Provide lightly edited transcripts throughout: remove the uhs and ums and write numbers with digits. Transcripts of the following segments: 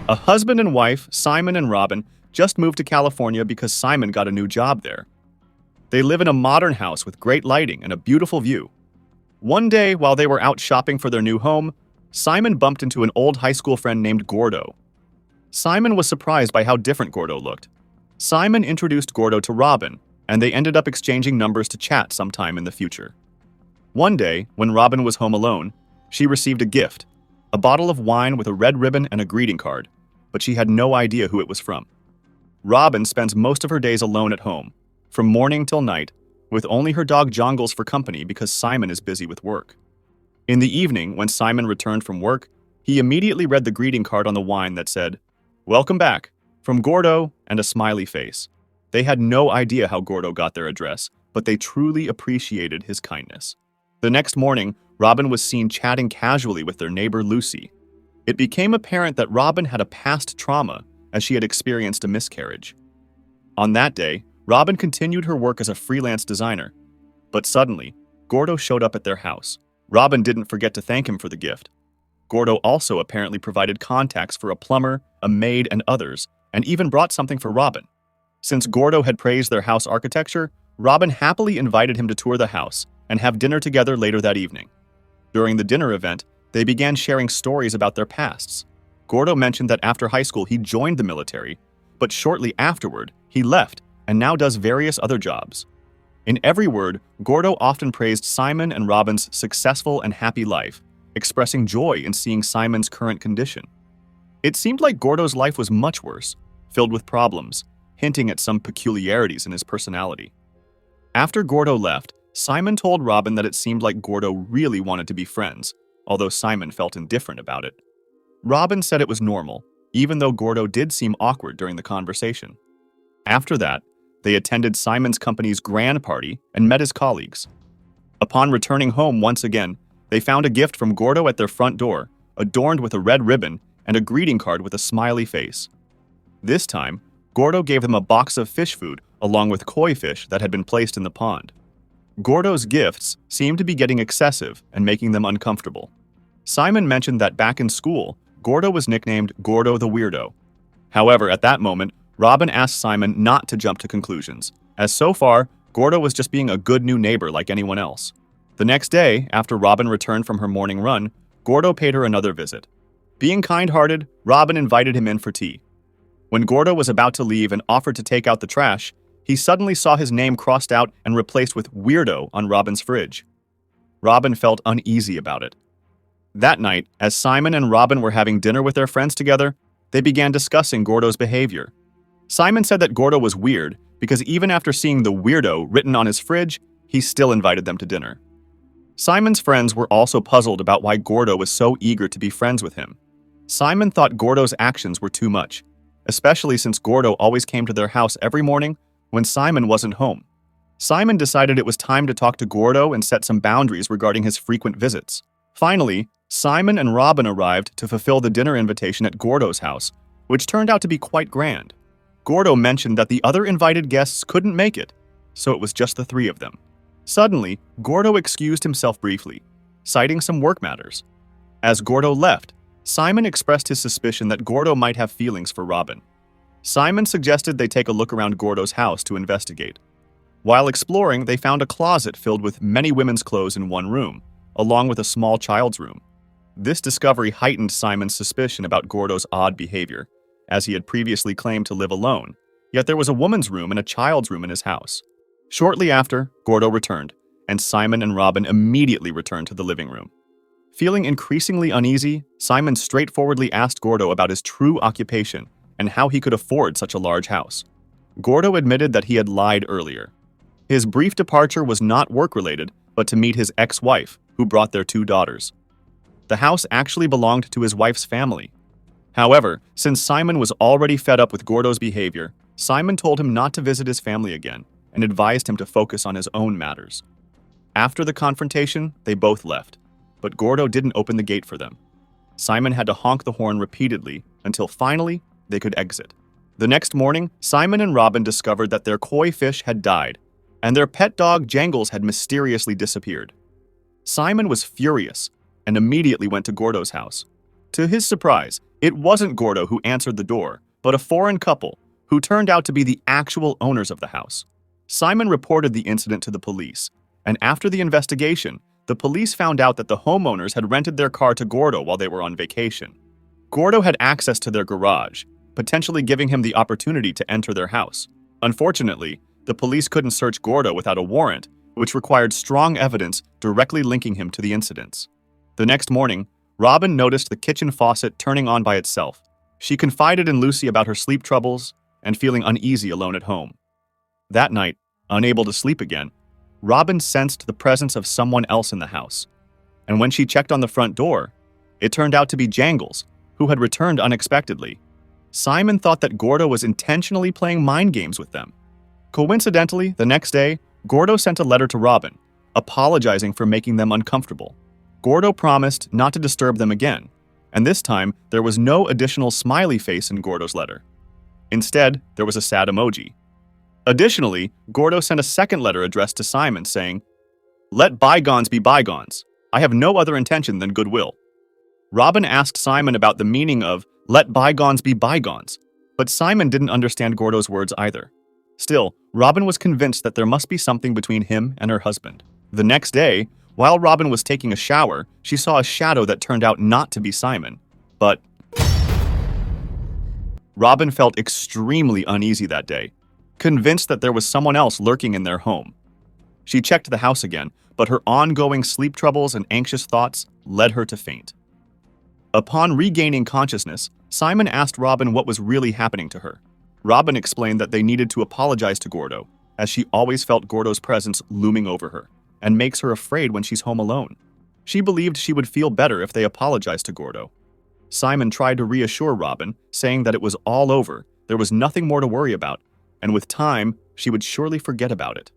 A husband and wife, Simon and Robyn, just moved to California because Simon got a new job there. They live in a modern house with great lighting and a beautiful view. One day, while they were out shopping for their new home, Simon bumped into an old high school friend named Gordo. Simon was surprised by how different Gordo looked. Simon introduced Gordo to Robyn, and they ended up exchanging numbers to chat sometime in the future. One day, when Robyn was home alone, she received a gift, a bottle of wine with a red ribbon and a greeting card, but she had no idea who it was from. Robyn spends most of her days alone at home, from morning till night, with only her dog Jongles for company because Simon is busy with work. In the evening, when Simon returned from work, he immediately read the greeting card on the wine that said, "Welcome back," from Gordo and a smiley face. They had no idea how Gordo got their address, but they truly appreciated his kindness. The next morning, Robyn was seen chatting casually with their neighbor Lucy. It became apparent that Robyn had a past trauma as she had experienced a miscarriage. On that day, Robyn continued her work as a freelance designer, but suddenly, Gordo showed up at their house. Robyn didn't forget to thank him for the gift. Gordo also apparently provided contacts for a plumber, a maid, and others, and even brought something for Robyn. Since Gordo had praised their house architecture, Robyn happily invited him to tour the house and have dinner together later that evening. During the dinner event, they began sharing stories about their pasts. Gordo mentioned that after high school he joined the military, but shortly afterward, he left and now does various other jobs. In every word, Gordo often praised Simon and Robyn's successful and happy life, expressing joy in seeing Simon's current condition. It seemed like Gordo's life was much worse, filled with problems, hinting at some peculiarities in his personality. After Gordo left, Simon told Robyn that it seemed like Gordo really wanted to be friends, although Simon felt indifferent about it. Robyn said it was normal, even though Gordo did seem awkward during the conversation. After that, they attended Simon's company's grand party and met his colleagues. Upon returning home once again, they found a gift from Gordo at their front door, adorned with a red ribbon and a greeting card with a smiley face. This time, Gordo gave them a box of fish food along with koi fish that had been placed in the pond. Gordo's gifts seemed to be getting excessive and making them uncomfortable. Simon mentioned that back in school, Gordo was nicknamed Gordo the Weirdo. However, at that moment, Robyn asked Simon not to jump to conclusions, as so far, Gordo was just being a good new neighbor like anyone else. The next day, after Robyn returned from her morning run, Gordo paid her another visit. Being kind-hearted, Robyn invited him in for tea. When Gordo was about to leave and offered to take out the trash, he suddenly saw his name crossed out and replaced with Weirdo on Robyn's fridge. Robyn felt uneasy about it. That night, as Simon and Robyn were having dinner with their friends together, they began discussing Gordo's behavior. Simon said that Gordo was weird because even after seeing the Weirdo written on his fridge, he still invited them to dinner. Simon's friends were also puzzled about why Gordo was so eager to be friends with him. Simon thought Gordo's actions were too much, especially since Gordo always came to their house every morning when Simon wasn't home. Simon decided it was time to talk to Gordo and set some boundaries regarding his frequent visits. Finally, Simon and Robyn arrived to fulfill the dinner invitation at Gordo's house, which turned out to be quite grand. Gordo mentioned that the other invited guests couldn't make it, so it was just the three of them. Suddenly, Gordo excused himself briefly, citing some work matters. As Gordo left, Simon expressed his suspicion that Gordo might have feelings for Robyn. Simon suggested they take a look around Gordo's house to investigate. While exploring, they found a closet filled with many women's clothes in one room, along with a small child's room. This discovery heightened Simon's suspicion about Gordo's odd behavior, as he had previously claimed to live alone, yet there was a woman's room and a child's room in his house. Shortly after, Gordo returned, and Simon and Robyn immediately returned to the living room. Feeling increasingly uneasy, Simon straightforwardly asked Gordo about his true occupation and how he could afford such a large house. Gordo admitted that he had lied earlier. His brief departure was not work-related, but to meet his ex-wife, who brought their 2 daughters. The house actually belonged to his wife's family. However, since Simon was already fed up with Gordo's behavior, Simon told him not to visit his family again and advised him to focus on his own matters. After the confrontation, they both left, but Gordo didn't open the gate for them. Simon had to honk the horn repeatedly until finally they could exit. The next morning, Simon and Robyn discovered that their koi fish had died, and their pet dog Jangles had mysteriously disappeared. Simon was furious and immediately went to Gordo's house. To his surprise, It wasn't Gordo who answered the door, but a foreign couple who turned out to be the actual owners of the house. Simon reported the incident to the police, and after the investigation, the police found out that the homeowners had rented their car to Gordo while they were on vacation. Gordo had access to their garage, potentially giving him the opportunity to enter their house. Unfortunately, the police couldn't search Gordo without a warrant, which required strong evidence directly linking him to the incidents. The next morning, Robyn noticed the kitchen faucet turning on by itself. She confided in Lucy about her sleep troubles and feeling uneasy alone at home. That night, unable to sleep again, Robyn sensed the presence of someone else in the house. And when she checked on the front door, it turned out to be Jangles, who had returned unexpectedly. Simon thought that Gordo was intentionally playing mind games with them. Coincidentally, the next day, Gordo sent a letter to Robyn, apologizing for making them uncomfortable. Gordo promised not to disturb them again, and this time there was no additional smiley face in Gordo's letter. Instead, there was a sad emoji. Additionally, Gordo sent a second letter addressed to Simon saying, "Let bygones be bygones. I have no other intention than goodwill." Robyn asked Simon about the meaning of "let bygones be bygones," but Simon didn't understand Gordo's words either. Still, Robyn was convinced that there must be something between him and her husband. The next day, while Robyn was taking a shower, she saw a shadow that turned out not to be Simon. But Robyn felt extremely uneasy that day, convinced that there was someone else lurking in their home. She checked the house again, but her ongoing sleep troubles and anxious thoughts led her to faint. Upon regaining consciousness, Simon asked Robyn what was really happening to her. Robyn explained that they needed to apologize to Gordo, as she always felt Gordo's presence looming over her, and makes her afraid when she's home alone. She believed she would feel better if they apologized to Gordo. Simon tried to reassure Robyn, saying that it was all over, there was nothing more to worry about, and with time, she would surely forget about it.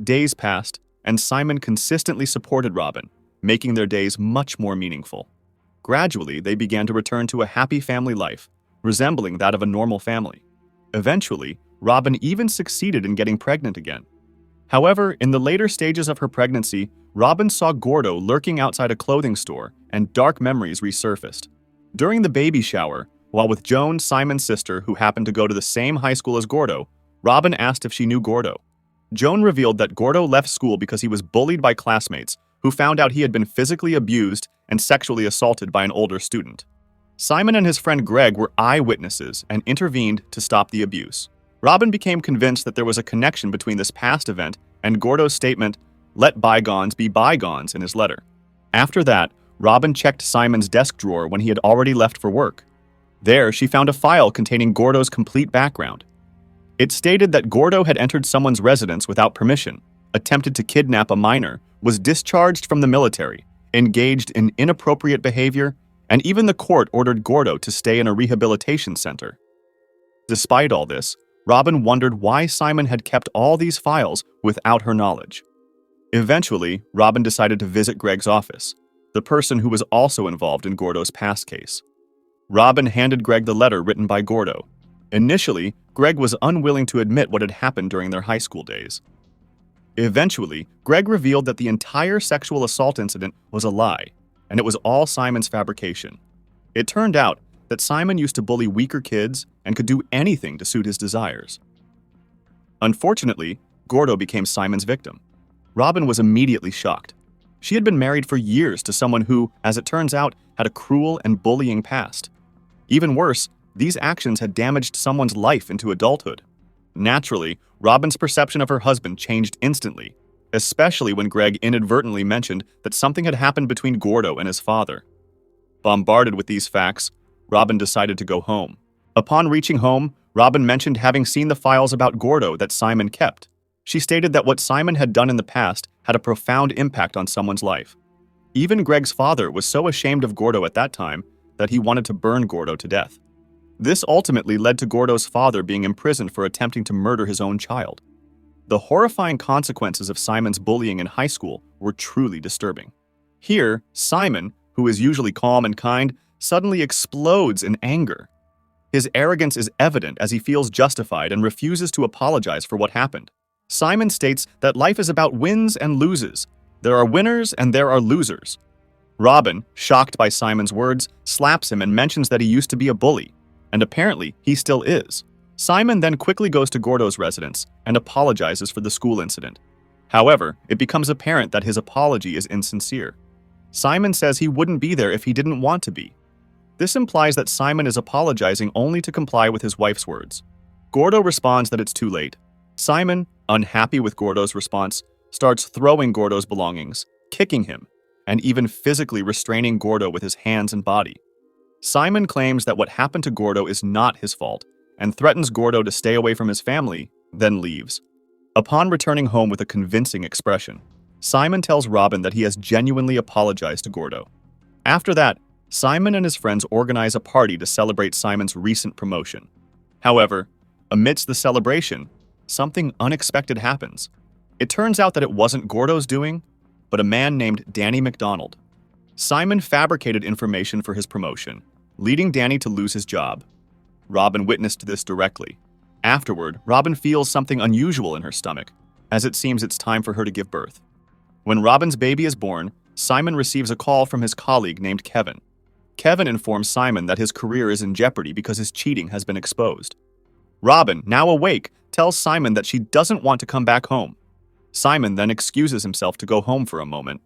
Days passed, and Simon consistently supported Robyn, making their days much more meaningful. Gradually, they began to return to a happy family life, resembling that of a normal family. Eventually, Robyn even succeeded in getting pregnant again. However, in the later stages of her pregnancy, Robyn saw Gordo lurking outside a clothing store, and dark memories resurfaced. During the baby shower, while with Joan, Simon's sister, who happened to go to the same high school as Gordo, Robyn asked if she knew Gordo. Joan revealed that Gordo left school because he was bullied by classmates, who found out he had been physically abused and sexually assaulted by an older student. Simon and his friend Greg were eyewitnesses and intervened to stop the abuse. Robyn became convinced that there was a connection between this past event and Gordo's statement, "Let bygones be bygones," in his letter. After that, Robyn checked Simon's desk drawer when he had already left for work. There, she found a file containing Gordo's complete background. It stated that Gordo had entered someone's residence without permission, attempted to kidnap a minor, was discharged from the military, engaged in inappropriate behavior, and even the court ordered Gordo to stay in a rehabilitation center. Despite all this, Robyn wondered why Simon had kept all these files without her knowledge. Eventually, Robyn decided to visit Greg's office, the person who was also involved in Gordo's past case. Robyn handed Greg the letter written by Gordo. Initially, Greg was unwilling to admit what had happened during their high school days. Eventually, Greg revealed that the entire sexual assault incident was a lie, and it was all Simon's fabrication. It turned out that Simon used to bully weaker kids and could do anything to suit his desires. Unfortunately, Gordo became Simon's victim. Robyn was immediately shocked. She had been married for years to someone who, as it turns out, had a cruel and bullying past. Even worse, these actions had damaged someone's life into adulthood. Naturally, Robyn's perception of her husband changed instantly, especially when Greg inadvertently mentioned that something had happened between Gordo and his father. Bombarded with these facts, Robyn decided to go home. Upon reaching home, Robyn mentioned having seen the files about Gordo that Simon kept. She stated that what Simon had done in the past had a profound impact on someone's life. Even Greg's father was so ashamed of Gordo at that time that he wanted to burn Gordo to death. This ultimately led to Gordo's father being imprisoned for attempting to murder his own child. The horrifying consequences of Simon's bullying in high school were truly disturbing. Here, Simon, who is usually calm and kind, suddenly explodes in anger. His arrogance is evident as he feels justified and refuses to apologize for what happened. Simon states that life is about wins and loses. There are winners and there are losers. Robyn, shocked by Simon's words, slaps him and mentions that he used to be a bully, and apparently he still is. Simon then quickly goes to Gordo's residence and apologizes for the school incident. However, it becomes apparent that his apology is insincere. Simon says he wouldn't be there if he didn't want to be. This implies that Simon is apologizing only to comply with his wife's words. Gordo responds that it's too late. Simon, unhappy with Gordo's response, starts throwing Gordo's belongings, kicking him, and even physically restraining Gordo with his hands and body. Simon claims that what happened to Gordo is not his fault and threatens Gordo to stay away from his family, then leaves. Upon returning home with a convincing expression, Simon tells Robyn that he has genuinely apologized to Gordo. After that, Simon and his friends organize a party to celebrate Simon's recent promotion. However, amidst the celebration, something unexpected happens. It turns out that it wasn't Gordo's doing, but a man named Danny McDonald. Simon fabricated information for his promotion, leading Danny to lose his job. Robyn witnessed this directly. Afterward, Robyn feels something unusual in her stomach, as it seems it's time for her to give birth. When Robyn's baby is born, Simon receives a call from his colleague named Kevin. Kevin informs Simon that his career is in jeopardy because his cheating has been exposed. Robyn, now awake, tells Simon that she doesn't want to come back home. Simon then excuses himself to go home for a moment.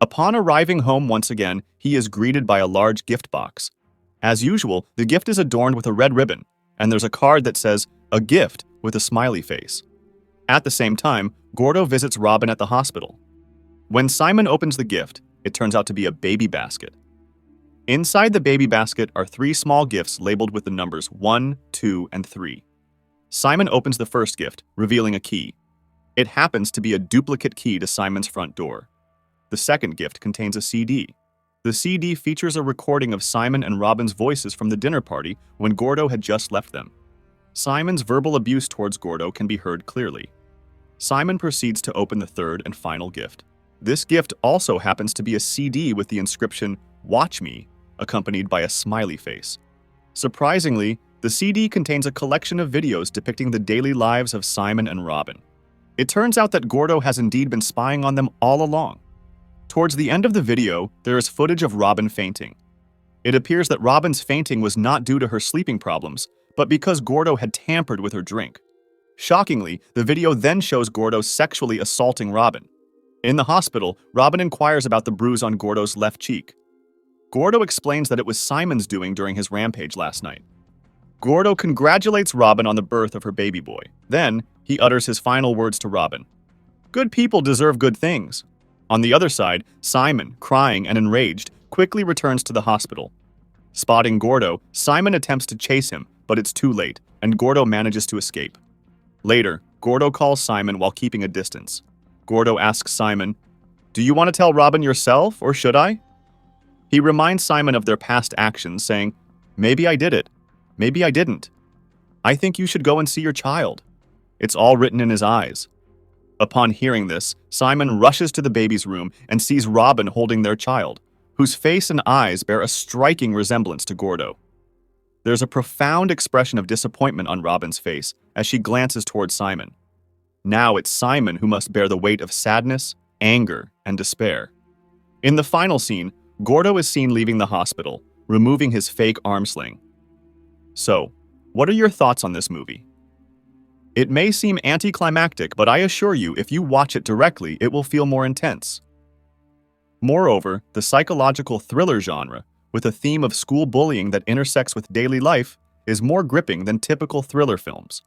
Upon arriving home once again, he is greeted by a large gift box. As usual, the gift is adorned with a red ribbon, and there's a card that says, "A gift," with a smiley face. At the same time, Gordo visits Robyn at the hospital. When Simon opens the gift, it turns out to be a baby basket. Inside the baby basket are 3 small gifts labeled with the numbers 1, 2, and 3. Simon opens the first gift, revealing a key. It happens to be a duplicate key to Simon's front door. The second gift contains a CD. The CD features a recording of Simon and Robyn's voices from the dinner party when Gordo had just left them. Simon's verbal abuse towards Gordo can be heard clearly. Simon proceeds to open the third and final gift. This gift also happens to be a CD with the inscription, "Watch Me," accompanied by a smiley face. Surprisingly, the CD contains a collection of videos depicting the daily lives of Simon and Robyn. It turns out that Gordo has indeed been spying on them all along. Towards the end of the video, there is footage of Robyn fainting. It appears that Robyn's fainting was not due to her sleeping problems, but because Gordo had tampered with her drink. Shockingly, the video then shows Gordo sexually assaulting Robyn. In the hospital, Robyn inquires about the bruise on Gordo's left cheek. Gordo explains that it was Simon's doing during his rampage last night. Gordo congratulates Robyn on the birth of her baby boy. Then, he utters his final words to Robyn. Good people deserve good things. On the other side, Simon, crying and enraged, quickly returns to the hospital. Spotting Gordo, Simon attempts to chase him, but it's too late, and Gordo manages to escape. Later, Gordo calls Simon while keeping a distance. Gordo asks Simon, "Do you want to tell Robyn yourself, or should I?" He reminds Simon of their past actions, saying, "Maybe I did it. Maybe I didn't. I think you should go and see your child." It's all written in his eyes. Upon hearing this, Simon rushes to the baby's room and sees Robyn holding their child, whose face and eyes bear a striking resemblance to Gordo. There's a profound expression of disappointment on Robyn's face as she glances towards Simon. Now it's Simon who must bear the weight of sadness, anger, and despair. In the final scene, Gordo is seen leaving the hospital, removing his fake arm sling. So, what are your thoughts on this movie? It may seem anticlimactic, but I assure you, if you watch it directly, it will feel more intense. Moreover, the psychological thriller genre, with a theme of school bullying that intersects with daily life, is more gripping than typical thriller films.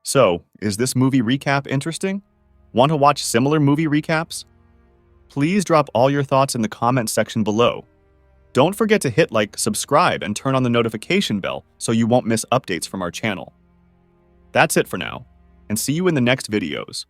So, is this movie recap interesting? Want to watch similar movie recaps? Please drop all your thoughts in the comments section below. Don't forget to hit like, subscribe, and turn on the notification bell so you won't miss updates from our channel. That's it for now, and see you in the next videos.